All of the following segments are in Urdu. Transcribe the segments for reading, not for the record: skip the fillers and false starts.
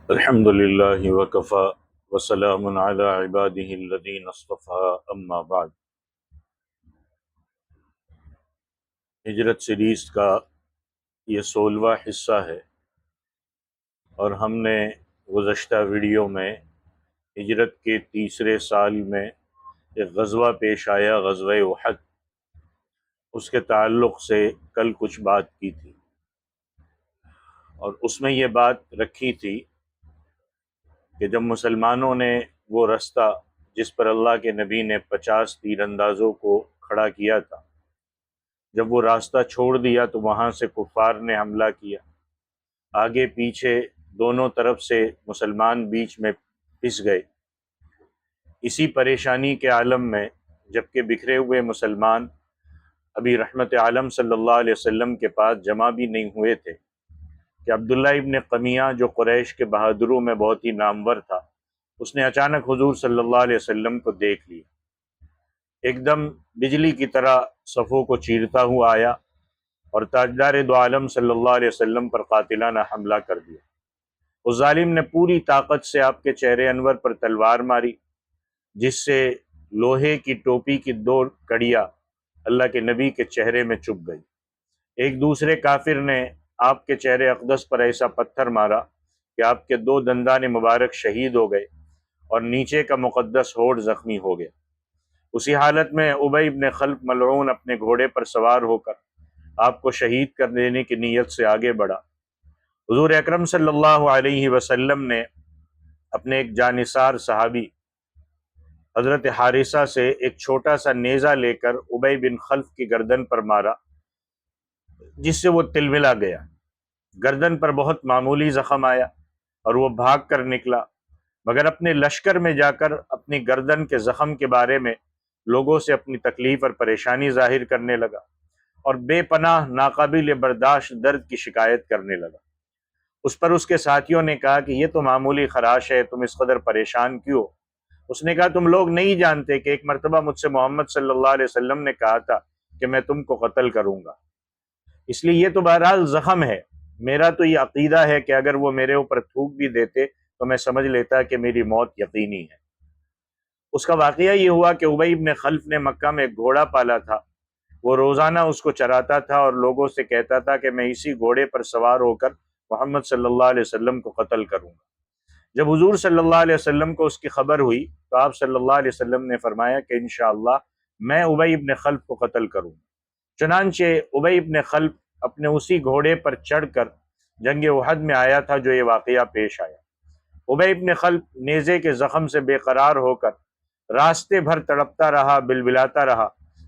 الحمد للہ وکفا وسلام علی عبادہ الذین اصطفیٰ اما بعد۔ ہجرت سیریز کا یہ 16واں حصہ ہے، اور ہم نے گزشتہ ویڈیو میں ہجرت کے تیسرے سال میں ایک غزوہ پیش آیا، غزوہ احد، اس کے تعلق سے کل کچھ بات کی تھی، اور اس میں یہ بات رکھی تھی کہ جب مسلمانوں نے وہ رستہ جس پر اللہ کے نبی نے 50 تیر اندازوں کو کھڑا کیا تھا، جب وہ راستہ چھوڑ دیا تو وہاں سے کفار نے حملہ کیا، آگے پیچھے دونوں طرف سے مسلمان بیچ میں پھنس گئے۔ اسی پریشانی کے عالم میں جبکہ بکھرے ہوئے مسلمان ابھی رحمت عالم صلی اللہ علیہ وسلم کے پاس جمع بھی نہیں ہوئے تھے کہ عبداللہ ابن قمیہ، جو قریش کے بہادروں میں بہت ہی نامور تھا، اس نے اچانک حضور صلی اللہ علیہ وسلم کو دیکھ لیا، ایک دم بجلی کی طرح صفوں کو چیرتا ہوا آیا اور تاجدار دو عالم صلی اللہ علیہ وسلم پر قاتلانہ حملہ کر دیا۔ اس ظالم نے پوری طاقت سے آپ کے چہرے انور پر تلوار ماری، جس سے لوہے کی ٹوپی کی 2 کڑیاں اللہ کے نبی کے چہرے میں چبھ گئی۔ ایک دوسرے کافر نے آپ کے چہرے اقدس پر ایسا پتھر مارا کہ آپ کے 2 دندان مبارک شہید ہو گئے اور نیچے کا مقدس ہونٹ زخمی ہو گیا۔ اسی حالت میں ابی بن خلف ملعون اپنے گھوڑے پر سوار ہو کر آپ کو شہید کر دینے کی نیت سے آگے بڑھا۔ حضور اکرم صلی اللہ علیہ وسلم نے اپنے ایک جانثار صحابی حضرت حارثہ سے ایک چھوٹا سا نیزہ لے کر ابی بن خلف کی گردن پر مارا، جس سے وہ تلملا گیا۔ گردن پر بہت معمولی زخم آیا اور وہ بھاگ کر نکلا، مگر اپنے لشکر میں جا کر اپنی گردن کے زخم کے بارے میں لوگوں سے اپنی تکلیف اور پریشانی ظاہر کرنے لگا اور بے پناہ ناقابل برداشت درد کی شکایت کرنے لگا۔ اس پر اس کے ساتھیوں نے کہا کہ یہ تو معمولی خراش ہے، تم اس قدر پریشان کیوں؟ اس نے کہا تم لوگ نہیں جانتے کہ ایک مرتبہ مجھ سے محمد صلی اللہ علیہ وسلم نے کہا تھا کہ میں تم کو قتل کروں گا، اس لیے یہ تو بہرحال زخم ہے، میرا تو یہ عقیدہ ہے کہ اگر وہ میرے اوپر تھوک بھی دیتے تو میں سمجھ لیتا کہ میری موت یقینی ہے۔ اس کا واقعہ یہ ہوا کہ ابی بن خلف نے مکہ میں ایک گھوڑا پالا تھا، وہ روزانہ اس کو چراتا تھا اور لوگوں سے کہتا تھا کہ میں اسی گھوڑے پر سوار ہو کر محمد صلی اللہ علیہ وسلم کو قتل کروں گا۔ جب حضور صلی اللہ علیہ وسلم کو اس کی خبر ہوئی تو آپ صلی اللہ علیہ وسلم نے فرمایا کہ انشاءاللہ میں ابی بن خلف کو قتل کروں گا۔ چنانچہ ابی بن خلف اپنے اسی گھوڑے پر چڑھ کر جنگ احد میں آیا تھا جو یہ واقعہ پیش آیا۔ ابی بن خلف نیزے کے زخم سے بے قرار ہو کر راستے بھر تڑپتا رہا، بلبلاتا رہا،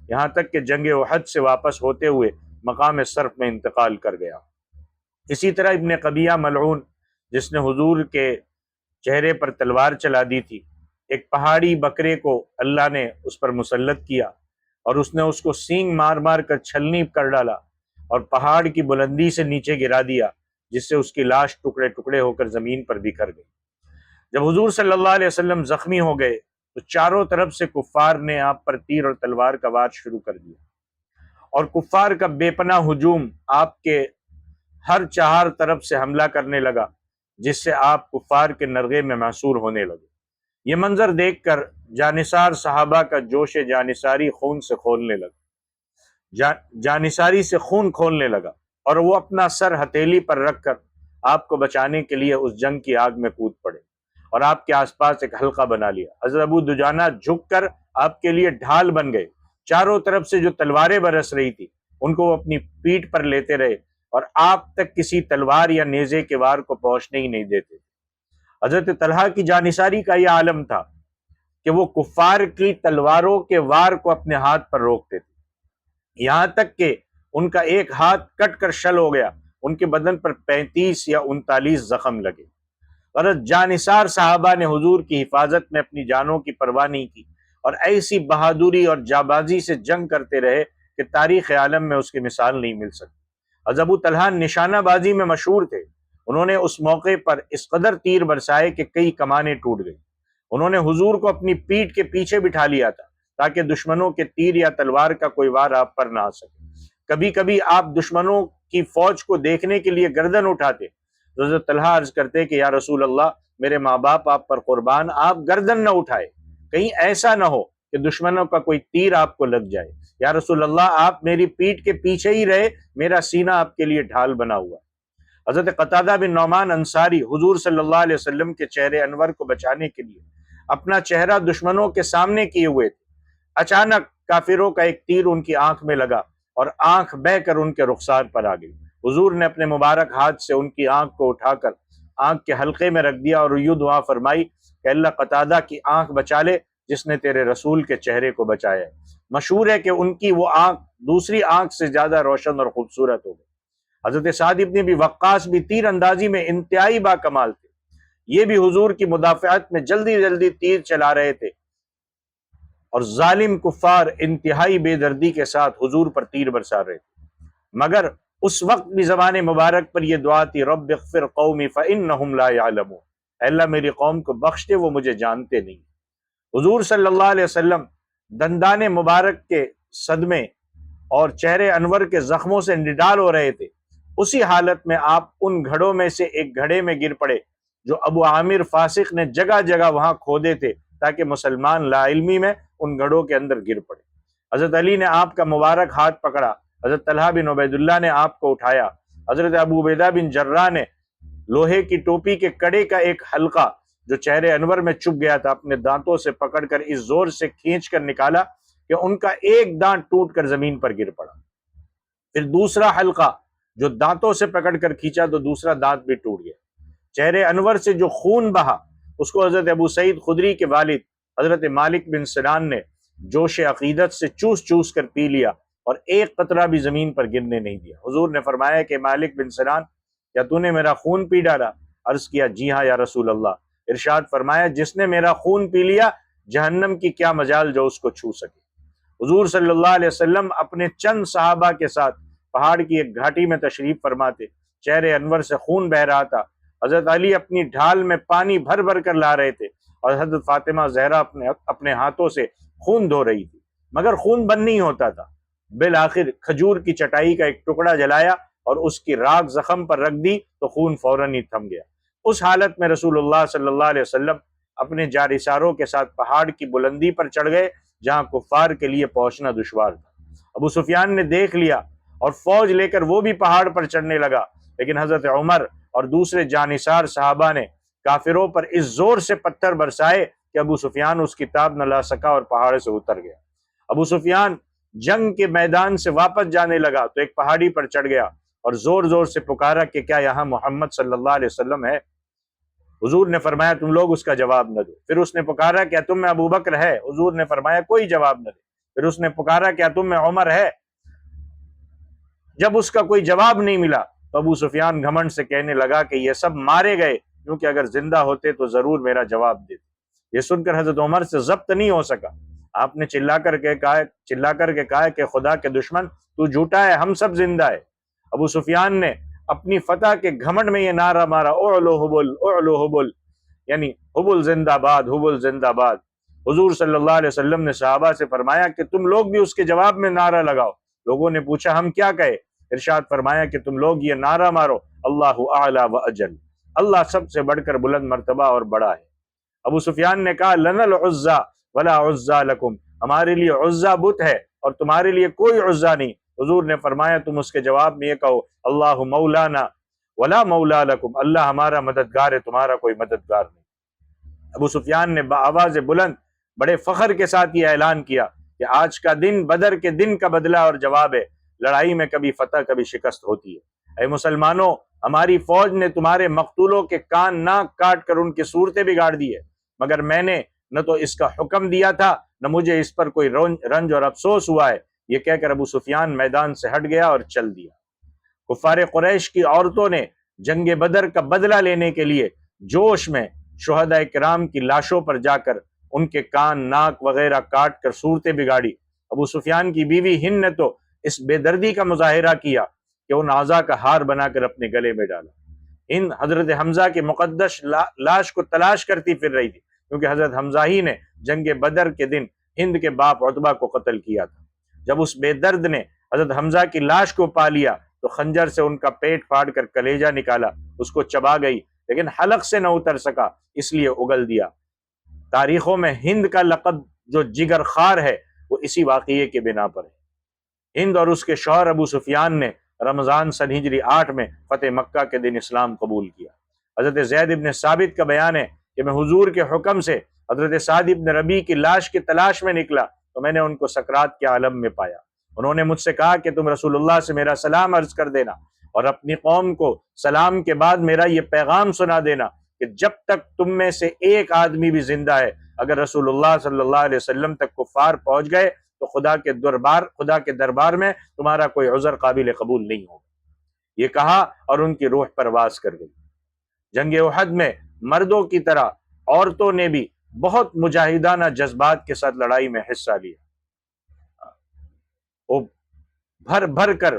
یہاں تک کہ جنگ احد سے واپس ہوتے ہوئے مقام صرف میں انتقال کر گیا۔ اسی طرح ابن قبیہ ملعون، جس نے حضور کے چہرے پر تلوار چلا دی تھی، ایک پہاڑی بکرے کو اللہ نے اس پر مسلط کیا اور اس نے اس کو سینگ مار مار کر چھلنی کر ڈالا اور پہاڑ کی بلندی سے نیچے گرا دیا، جس سے اس کی لاش ٹکڑے ٹکڑے ہو کر زمین پر بکھر گئی۔ جب حضور صلی اللہ علیہ وسلم زخمی ہو گئے تو چاروں طرف سے کفار نے آپ پر تیر اور تلوار کا وار شروع کر دیا، اور کفار کا بے پناہ ہجوم آپ کے ہر 4 طرف سے حملہ کرنے لگا، جس سے آپ کفار کے نرغے میں محصور ہونے لگے۔ یہ منظر دیکھ کر جانثار صحابہ کا جوش جانثاری خون سے کھولنے لگا، جانثاری سے خون کھولنے لگا، اور وہ اپنا سر ہتھیلی پر رکھ کر آپ کو بچانے کے لیے اس جنگ کی آگ میں کود پڑے اور آپ کے آس پاس ایک حلقہ بنا لیا۔ حضرت ابو دجانہ جھک کر آپ کے لیے ڈھال بن گئے، چاروں طرف سے جو تلواریں برس رہی تھی ان کو وہ اپنی پیٹھ پر لیتے رہے اور آپ تک کسی تلوار یا نیزے کے وار کو پہنچنے ہی نہیں دیتے۔ حضرت طلحہ کی جانثاری کا یہ عالم تھا کہ وہ کفار کی تلواروں کے وار کو اپنے ہاتھ پر روکتے تھے، یہاں تک کہ ان کا ایک ہاتھ کٹ کر شل ہو گیا، ان کے بدن پر 35 یا 39 زخم لگے۔ غرض جانثار صحابہ نے حضور کی حفاظت میں اپنی جانوں کی پرواہ نہیں کی اور ایسی بہادری اور جابازی سے جنگ کرتے رہے کہ تاریخ عالم میں اس کی مثال نہیں مل سکتی۔ حضرت ابو طلحہ نشانہ بازی میں مشہور تھے، انہوں نے اس موقع پر اس قدر تیر برسائے کہ کئی کمانیں ٹوٹ گئی۔ انہوں نے حضور کو اپنی پیٹھ کے پیچھے بٹھا لیا تھا تاکہ دشمنوں کے تیر یا تلوار کا کوئی وار آپ پر نہ آ سکے۔ کبھی کبھی آپ دشمنوں کی فوج کو دیکھنے کے لیے گردن اٹھاتے حضرت طلحہ عرض کرتے کہ یا رسول اللہ میرے ماں باپ آپ پر قربان، آپ گردن نہ اٹھائے، کہیں ایسا نہ ہو کہ دشمنوں کا کوئی تیر آپ کو لگ جائے، یا رسول اللہ آپ میری پیٹھ کے پیچھے ہی رہے، میرا سینہ آپ کے لیے ڈھال بنا ہوا۔ حضرت قتادہ بن نعمان انصاری حضور صلی اللہ علیہ وسلم کے چہرے انور کو بچانے کے لیے اپنا چہرہ دشمنوں کے سامنے کیے ہوئے تھے۔ اچانک کافروں کا ایک تیر ان کی آنکھ میں لگا اور آنکھ بہہ کر ان کے رخسار پر آ گئی۔ حضور نے اپنے مبارک ہاتھ سے ان کی آنکھ کو اٹھا کر آنکھ کے حلقے میں رکھ دیا اور یوں دعا فرمائی کہ اللہ قتادہ کی آنکھ بچا لے جس نے تیرے رسول کے چہرے کو بچایا ہے۔ مشہور ہے کہ ان کی وہ آنکھ دوسری آنکھ سے زیادہ روشن اور خوبصورت ہو گئی۔ حضرت سعد بن ابی وقاص بھی تیر اندازی میں انتہائی با کمال تھے، یہ بھی حضور کی مدافعت میں جلدی جلدی تیر چلا رہے تھے اور ظالم کفار انتہائی بے دردی کے ساتھ حضور پر تیر برسا رہے تھے، مگر اس وقت بھی زبان مبارک پر یہ دعا تھی رب اغفر قومی فإنہم لا یعلمون، اے اللہ میری قوم کو بخش دے وہ مجھے جانتے نہیں۔ حضور صلی اللہ علیہ وسلم دندان مبارک کے صدمے اور چہرے انور کے زخموں سے نڈال ہو رہے تھے، اسی حالت میں آپ ان گھڑوں میں سے ایک گھڑے میں گر پڑے جو ابو عامر فاسق نے جگہ جگہ وہاں کھودے تھے تاکہ مسلمان لا علمی میں ان گھڑوں کے اندر گر پڑے۔ حضرت علی نے آپ کا مبارک ہاتھ پکڑا، حضرت طلحہ بن عبید اللہ نے آپ کو اٹھایا، حضرت ابو عبیدہ بن جراح نے لوہے کی ٹوپی کے کڑے کا ایک حلقہ جو چہرے انور میں چپ گیا تھا اپنے دانتوں سے پکڑ کر اس زور سے کھینچ کر نکالا کہ ان کا ایک دانت ٹوٹ کر زمین پر گر پڑا۔ پھر دوسرا حلقہ جو دانتوں سے پکڑ کر کھینچا تو دوسرا دانت بھی ٹوٹ گیا۔ چہرے انور سے جو خون بہا اس کو حضرت ابو سعید خدری کے والد حضرت مالک بن سنان نے جوش عقیدت سے چوس چوس کر پی لیا اور ایک قطرہ بھی زمین پر گرنے نہیں دیا۔ حضور نے فرمایا کہ مالک بن سنان کیا تو نے میرا خون پی ڈالا؟ عرض کیا جی ہاں یا رسول اللہ۔ ارشاد فرمایا جس نے میرا خون پی لیا جہنم کی کیا مجال جو اس کو چھو سکے۔ حضور صلی اللہ علیہ وسلم اپنے چند صحابہ کے ساتھ پہاڑ کی ایک گھاٹی میں تشریف فرما تھے، چہرے انور سے خون بہ رہا تھا، حضرت علی اپنی ڈھال میں پانی بھر بھر کر لا رہے تھے اور حضرت فاطمہ زہرا اپنے ہاتھوں سے خون دھو رہی تھی، مگر خون بند نہیں ہوتا تھا۔ بالآخر کھجور کی چٹائی کا ایک ٹکڑا جلایا اور اس کی راکھ زخم پر رکھ دی تو خون فوراً ہی تھم گیا۔ اس حالت میں رسول اللہ صلی اللہ علیہ وسلم اپنے جارثاروں کے ساتھ پہاڑ کی بلندی پر چڑھ گئے جہاں کفار کے لیے پہنچنا دشوار تھا۔ ابو سفیان نے دیکھ لیا اور فوج لے کر وہ بھی پہاڑ پر چڑھنے لگا، لیکن حضرت عمر اور دوسرے جانثار صحابہ نے کافروں پر اس زور سے پتھر برسائے کہ ابو سفیان اس کی تاب نہ لا سکا اور پہاڑ سے اتر گیا۔ ابو سفیان جنگ کے میدان سے واپس جانے لگا تو ایک پہاڑی پر چڑھ گیا اور زور زور سے پکارا کہ کیا یہاں محمد صلی اللہ علیہ وسلم ہے؟ حضور نے فرمایا تم لوگ اس کا جواب نہ دو۔ پھر اس نے پکارا کیا تم میں ابو بکر ہے؟ حضور نے فرمایا کوئی جواب نہ دے۔ پھر اس نے پکارا کیا تم میں عمر ہے؟ جب اس کا کوئی جواب نہیں ملا تو ابو سفیان گھمنڈ سے کہنے لگا کہ یہ سب مارے گئے کیونکہ اگر زندہ ہوتے تو ضرور میرا جواب دیتے۔ یہ سن کر حضرت عمر سے ضبط نہیں ہو سکا، آپ نے چلا کر کے کہا کہ خدا کے دشمن تو جھوٹا ہے، ہم سب زندہ ہے۔ ابو سفیان نے اپنی فتح کے گھمنڈ میں یہ نعرہ مارا اعلو حبل اعلو حبل، یعنی حبل زندہ باد حبل زندہ باد۔ حضور صلی اللہ علیہ وسلم نے صحابہ سے فرمایا کہ تم لوگ بھی اس کے جواب میں نعرہ لگاؤ۔ لوگوں نے پوچھا ہم کیا کہے؟ ارشاد فرمایا کہ تم لوگ یہ نعرہ مارو اللہ اعلی و اجل، اللہ سب سے بڑھ کر بلند مرتبہ اور بڑا ہے۔ ابو سفیان نے کہا لنا العزا ولا عزا لکم، ہمارے لیے عزا بت ہے اور تمہارے لیے کوئی عزا نہیں۔ حضور نے فرمایا تم اس کے جواب میں یہ کہو اللہ مولانا ولا مولا لکم، اللہ ہمارا مددگار ہے تمہارا کوئی مددگار نہیں۔ ابو سفیان نے بآواز بلند بڑے فخر کے ساتھ یہ اعلان کیا کہ آج کا دن بدر کے دن کا بدلہ اور جواب ہے، لڑائی میں کبھی فتح کبھی شکست ہوتی ہے۔ اے مسلمانوں، ہماری فوج نے تمہارے مقتولوں کے کان ناک کاٹ کر ان کی صورتیں بگاڑ دی ہے، مگر میں نے نہ تو اس کا حکم دیا تھا نہ مجھے اس پر کوئی رنج اور افسوس ہوا ہے۔ یہ کہہ کر ابو سفیان میدان سے ہٹ گیا اور چل دیا۔ کفار قریش کی عورتوں نے جنگ بدر کا بدلہ لینے کے لیے جوش میں شہداء کرام کی لاشوں پر جا کر ان کے کان ناک وغیرہ کاٹ کر صورتیں بگاڑی۔ ابو سفیان کی بیوی ہند نے تو اس بے دردی کا مظاہرہ کیا کہ ان اعضاء کا ہار بنا کر اپنے گلے میں ڈالا۔ ہند حضرت حمزہ کی مقدس لاش کو تلاش کرتی پھر رہی تھی کیونکہ حضرت حمزہ ہی نے جنگ بدر کے دن ہند کے باپ عتبہ کو قتل کیا تھا۔ جب اس بے درد نے حضرت حمزہ کی لاش کو پا لیا تو خنجر سے ان کا پیٹ پھاڑ کر کلیجہ نکالا، اس کو چبا گئی، لیکن حلق سے نہ اتر سکا، اس لیے اگل دیا۔ تاریخوں میں ہند کا لقب جو جگر خار ہے وہ اسی واقعے کے بنا پر ہے۔ ہند اور اس کے شوہر ابو سفیان نے رمضان سن ہجری 8 میں فتح مکہ کے دن اسلام قبول کیا۔ حضرت زید ابن ثابت کا بیان ہے کہ میں حضور کے حکم سے حضرت سعد ابن ربیع کی لاش کی تلاش میں نکلا تو میں نے ان کو سکرات کے عالم میں پایا۔ انہوں نے مجھ سے کہا کہ تم رسول اللہ سے میرا سلام عرض کر دینا اور اپنی قوم کو سلام کے بعد میرا یہ پیغام سنا دینا کہ جب تک تم میں سے ایک آدمی بھی زندہ ہے، اگر رسول اللہ صلی اللہ علیہ وسلم تک کفار پہنچ گئے تو خدا کے دربار میں تمہارا کوئی عذر قابل قبول نہیں ہوگا۔ یہ کہا اور ان کی روح پرواز کر گئی۔ جنگ احد میں مردوں کی طرح عورتوں نے بھی بہت مجاہدانہ جذبات کے ساتھ لڑائی میں حصہ لیا۔ وہ بھر بھر کر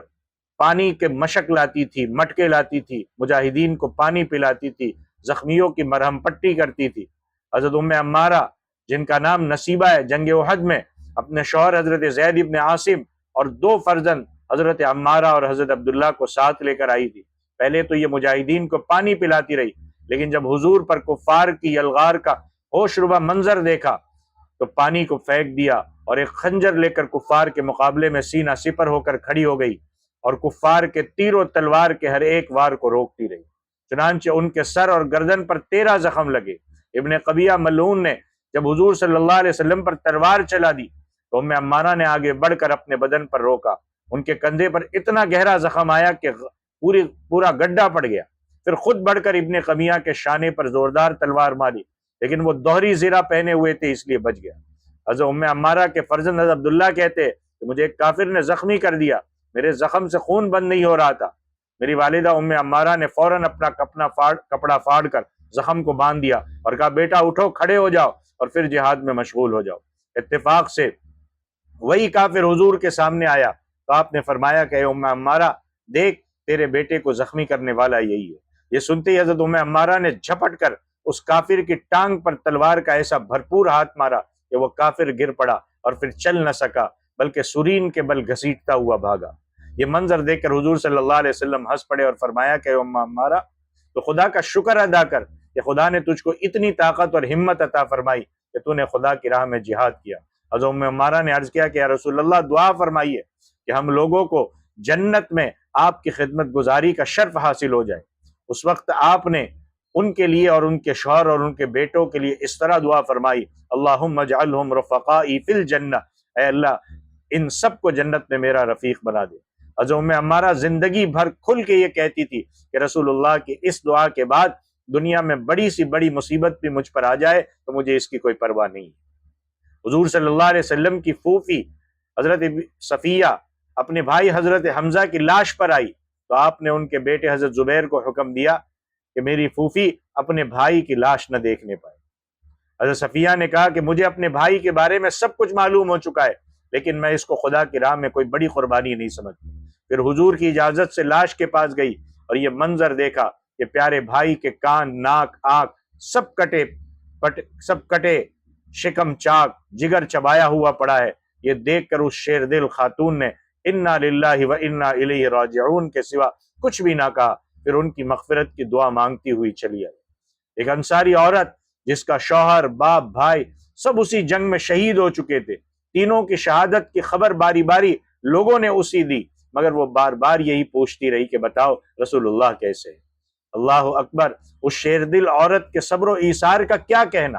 پانی کے مشک لاتی تھی، مٹکے لاتی تھی، مجاہدین کو پانی پلاتی تھی، زخمیوں کی مرہم پٹی کرتی تھی۔ حضرت ام عمارہ جن کا نام نصیبہ ہے، جنگ احد میں اپنے شوہر حضرت زید ابن عاصم اور 2 فرزند حضرت عمارہ اور حضرت عبداللہ کو ساتھ لے کر آئی تھی۔ پہلے تو یہ مجاہدین کو پانی پلاتی رہی، لیکن جب حضور پر کفار کی یلغار کا ہوش ربا منظر دیکھا تو پانی کو پھینک دیا اور ایک خنجر لے کر کفار کے مقابلے میں سینہ سپر ہو کر کھڑی ہو گئی اور کفار کے تیر و تلوار کے ہر ایک وار کو روکتی رہی۔ چنانچہ ان کے سر اور گردن پر 13 زخم لگے۔ ابن قبیہ ملعون نے جب حضور صلی اللہ علیہ وسلم پر تلوار چلا دی تو ام عمارہ نے آگے بڑھ کر اپنے بدن پر روکا۔ ان کے کندھے پر اتنا گہرا زخم آیا کہ پورا گڈھا پڑ گیا۔ پھر خود بڑھ کر ابن قمیہ کے شانے پر زوردار تلوار ماری، لیکن وہ دوہری زرہ پہنے ہوئے تھے اس لیے بچ گیا۔ حضرت ام عمارہ کے فرزند حضرت عبداللہ کہتے کہ مجھے ایک کافر نے زخمی کر دیا، میرے زخم سے خون بند نہیں ہو رہا تھا۔ میری والدہ ام عمارہ نے فوراً اپنا کپڑا پھاڑ کر زخم کو باندھ دیا اور کہا بیٹا اٹھو، کھڑے ہو جاؤ اور پھر جہاد میں مشغول ہو جاؤ۔ اتفاق سے وہی کافر حضور کے سامنے آیا تو آپ نے فرمایا کہ اے ام عمارہ دیکھ، تیرے بیٹے کو زخمی کرنے والا یہی ہے۔ یہ سنتے ہی حضرت ام عمارہ نے جھپٹ کر اس کافر کی ٹانگ پر تلوار کا ایسا بھرپور ہاتھ مارا کہ وہ کافر گر پڑا اور پھر چل نہ سکا، بلکہ سرین کے بل گھسیٹتا ہوا بھاگا۔ یہ منظر دیکھ کر حضور صلی اللہ علیہ وسلم ہنس پڑے اور فرمایا کہ ام عمارہ تو خدا کا شکر ادا کر کہ خدا نے تجھ کو اتنی طاقت اور ہمت عطا فرمائی کہ تو نے خدا کی راہ میں جہاد کیا۔ حضرت ام عمارہ نے عرض کیا کہ یا رسول اللہ دعا فرمائیے کہ ہم لوگوں کو جنت میں آپ کی خدمت گزاری کا شرف حاصل ہو جائے۔ اس وقت آپ نے ان کے لیے اور ان کے شوہر اور ان کے بیٹوں کے لیے اس طرح دعا فرمائی، اللہم اجعلہم رفقائی فی الجنہ، اے اللہ ان سب کو جنت میں میرا رفیق بنا دے۔ حضرت ام عمارہ زندگی بھر کھل کے یہ کہتی تھی کہ رسول اللہ کی اس دعا کے بعد دنیا میں بڑی سی بڑی مصیبت بھی مجھ پر آ جائے تو مجھے اس کی کوئی پرواہ نہیں۔ حضور صلی اللہ علیہ وسلم کی پھوپھی حضرت صفیہ اپنے بھائی حضرت حمزہ کی لاش پر آئی تو آپ نے ان کے بیٹے حضرت زبیر کو حکم دیا کہ میری پھوپھی اپنے بھائی کی لاش نہ دیکھنے پائے۔ حضرت صفیہ نے کہا کہ مجھے اپنے بھائی کے بارے میں سب کچھ معلوم ہو چکا ہے، لیکن میں اس کو خدا کی راہ میں کوئی بڑی قربانی نہیں سمجھتی۔ پھر حضور کی اجازت سے لاش کے پاس گئی اور یہ منظر دیکھا کہ پیارے بھائی کے کان، ناک، آنکھ سب کٹے شکم چاک، جگر چبایا ہوا پڑا ہے۔ یہ دیکھ کر اس شیر دل خاتون نے انا للہ و انا الیہ راجعون کے سوا کچھ بھی نہ کہا، پھر ان کی مغفرت کی دعا مانگتی ہوئی چلی آئی۔ ایک انصاری عورت جس کا شوہر، باپ، بھائی سب اسی جنگ میں شہید ہو چکے تھے، تینوں کی شہادت کی خبر باری باری لوگوں نے اسی دی، مگر وہ بار بار یہی پوچھتی رہی کہ بتاؤ رسول اللہ کیسے ہے۔ اللہ اکبر، اس شیر دل عورت کے صبر و ایثار کا کیا کہنا۔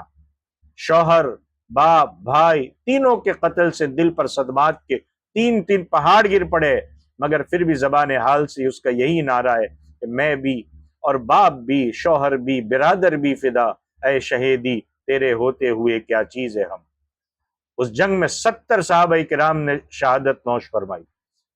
شوہر، باپ، بھائی تینوں کے قتل سے دل پر صدمات کے 3 پہاڑ گر پڑے، مگر پھر بھی زبان حال سے اس کا یہی نعرہ ہے کہ میں بھی اور باپ بھی، شوہر بھی، برادر بھی فدا، اے شہیدی تیرے ہوتے ہوئے کیا چیز ہے ہم۔ اس جنگ میں 70 صحابہ کرام نے شہادت نوش فرمائی،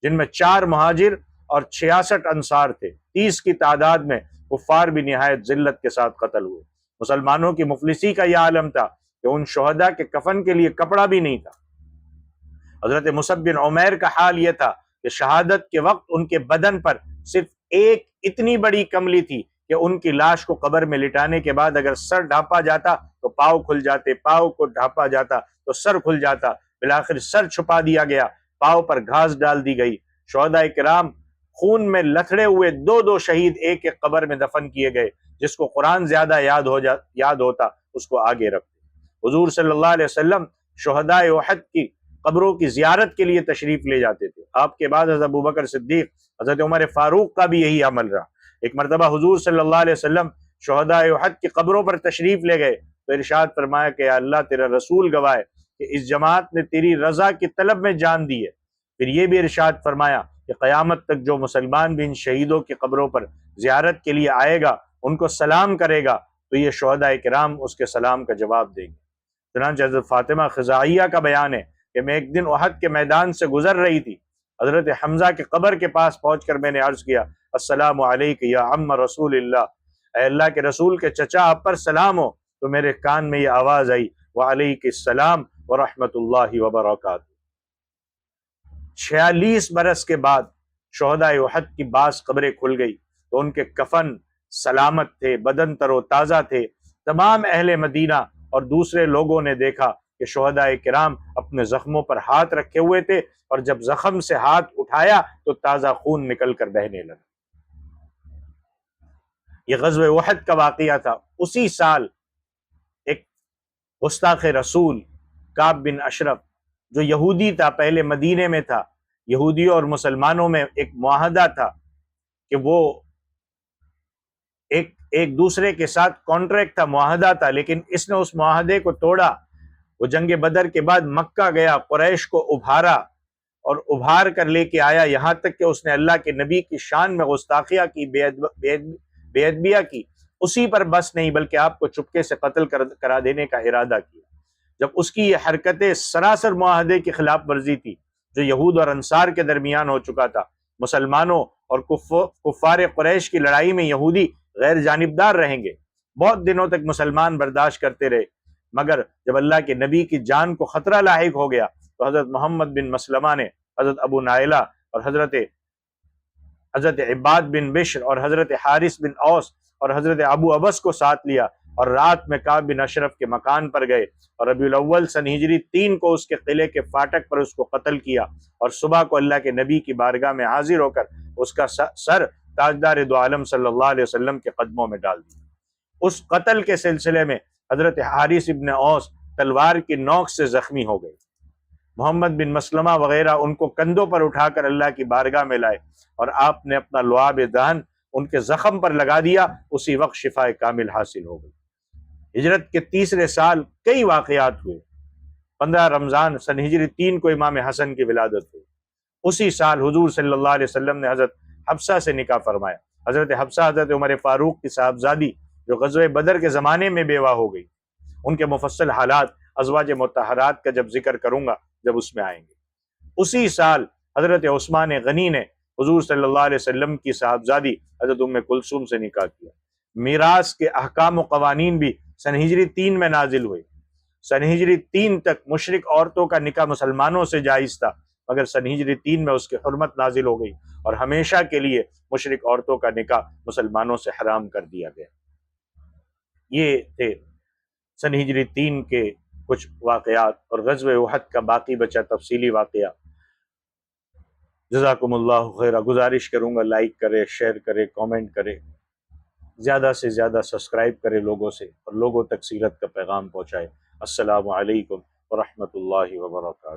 جن میں 4 مہاجر اور 66 انصار تھے۔ 30 کی تعداد میں کفار بھی نہایت ذلت کے ساتھ قتل ہوئے۔ مسلمانوں کی مفلسی کا یہ عالم تھا کہ ان شہداء کے کفن کے لیے کپڑا بھی نہیں تھا۔ حضرت مصعب بن عمیر کا حال یہ تھا کہ شہادت کے وقت ان کے بدن پر صرف ایک اتنی بڑی کملی تھی کہ ان کی لاش کو قبر میں لٹانے کے بعد اگر سر ڈھانپا جاتا تو پاؤں کھل جاتے، پاؤں کو ڈھانپا جاتا تو سر کھل جاتا، بالآخر سر چھپا دیا گیا، پاؤں پر گھاس ڈال دی گئی۔ شہداء کرام خون میں لتھڑے ہوئے دو دو شہید ایک ایک قبر میں دفن کیے گئے، جس کو قرآن زیادہ یاد ہوتا اس کو آگے رکھتے۔ حضور صلی اللہ علیہ وسلم شہداء احد کی قبروں کی زیارت کے لیے تشریف لے جاتے تھے۔ آپ کے بعد حضرت ابوبکر صدیق، حضرت عمر فاروق کا بھی یہی عمل رہا۔ ایک مرتبہ حضور صلی اللہ علیہ وسلم شہداء احد کی قبروں پر تشریف لے گئے تو ارشاد فرمایا کہ یا اللہ تیرا رسول گواہ ہے کہ اس جماعت نے تیری رضا کی طلب میں جان دی ہے۔ پھر یہ بھی ارشاد فرمایا کہ قیامت تک جو مسلمان بھی ان شہیدوں کی قبروں پر زیارت کے لیے آئے گا، ان کو سلام کرے گا تو یہ شہداء کرام اس کے سلام کا جواب دیں گے۔ چنانچہ حضرت فاطمہ خزائیہ کا بیان ہے کہ میں ایک دن احد کے میدان سے گزر رہی تھی، حضرت حمزہ کے قبر کے پاس پہنچ کر میں نے عرض کیا السلام علیک یا عم رسول اللہ، اے اللہ کے رسول کے چچا آپ پر سلام ہو، تو میرے کان میں یہ آواز آئی وعلیک السلام ورحمۃ اللہ وبرکاتہ۔ 46 برس کے بعد شہداء احد کی بعض قبریں کھل گئی تو ان کے کفن سلامت تھے، بدن تر و تازہ تھے۔ تمام اہل مدینہ اور دوسرے لوگوں نے دیکھا کہ شہداء کرام اپنے زخموں پر ہاتھ رکھے ہوئے تھے، اور جب زخم سے ہاتھ اٹھایا تو تازہ خون نکل کر بہنے لگا۔ یہ غزوہ احد کا واقعہ تھا۔ اسی سال ایک گستاخ رسول کعب بن اشرف جو یہودی تھا، پہلے مدینے میں تھا، یہودیوں اور مسلمانوں میں ایک معاہدہ تھا کہ وہ ایک دوسرے کے ساتھ کانٹریکٹ تھا، معاہدہ تھا، لیکن اس نے اس معاہدے کو توڑا۔ وہ جنگ بدر کے بعد مکہ گیا، قریش کو ابھارا اور ابھار کر لے کے آیا، یہاں تک کہ اس نے اللہ کے نبی کی شان میں گستاخیہ کی، بے ادبیہ کی۔ اسی پر بس نہیں بلکہ آپ کو چپکے سے قتل کرا دینے کا ارادہ کیا۔ جب اس کی یہ حرکتیں سراسر معاہدے کی خلاف ورزی تھی جو یہود اور انصار کے درمیان ہو چکا تھا، مسلمانوں اور کفار قریش کی لڑائی میں یہودی غیر جانبدار رہیں گے، بہت دنوں تک مسلمان برداشت کرتے رہے، مگر جب اللہ کے نبی کی جان کو خطرہ لاحق ہو گیا تو حضرت محمد بن مسلمہ نے حضرت ابو نائلہ اور حضرت عباد بن بشر اور حضرت حارث بن اوس اور حضرت ابو عبس کو ساتھ لیا اور رات میں کعب بن اشرف کے مکان پر گئے اور ربیع الاول سن ہجری 3 کو اس کے قلعے کے فاٹک پر اس کو قتل کیا، اور صبح کو اللہ کے نبی کی بارگاہ میں حاضر ہو کر اس کا سر تاجدار دو عالم صلی اللہ علیہ وسلم کے قدموں میں ڈال دیا۔ اس قتل کے سلسلے میں حضرت حارث ابن اوس تلوار کی نوک سے زخمی ہو گئے۔ محمد بن مسلمہ وغیرہ ان کو کندھوں پر اٹھا کر اللہ کی بارگاہ میں لائے اور آپ نے اپنا لعاب دہن ان کے زخم پر لگا دیا، اسی وقت شفا کامل حاصل ہو گئی۔ ہجرت کے تیسرے سال کئی واقعات ہوئے۔ 15 رمضان سن ہجری 3 کو امام حسن کی ولادت ہوئی۔ اسی سال حضور صلی اللہ علیہ وسلم نے حضرت حفصہ سے نکاح فرمایا۔ حضرت حفصہ حضرت عمر فاروق کی صاحبزادی جو غزوہ بدر کے زمانے میں بیوہ ہو گئی، ان کے مفصل حالات ازواج مطہرات کا جب ذکر کروں گا جب اس میں آئیں گے۔ اسی سال حضرت عثمان غنی نے حضور صلی اللہ علیہ وسلم کی صاحبزادی حضرت ام کلثوم سے نکاح کیا۔ میراث کے احکام و قوانین بھی سن ہجری 3 میں نازل ہوئے۔ سن ہجری 3 تک مشرک عورتوں کا نکاح مسلمانوں سے جائز تھا، مگر سن ہجری 3 میں اس کی حرمت نازل ہو گئی اور ہمیشہ کے لیے مشرک عورتوں کا نکاح مسلمانوں سے حرام کر دیا گیا۔ یہ تھے سن ہجری 3 کے کچھ واقعات اور غزوہ احد کا باقی بچا تفصیلی واقعہ۔ جزاکم اللہ خیر۔ گزارش کروں گا لائک کرے، شیئر کرے، کامنٹ کرے، زیادہ سے زیادہ سبسکرائب کرے لوگوں سے، اور لوگوں تک سیرت کا پیغام پہنچائے۔ السلام علیکم ورحمۃ اللہ وبرکاتہ۔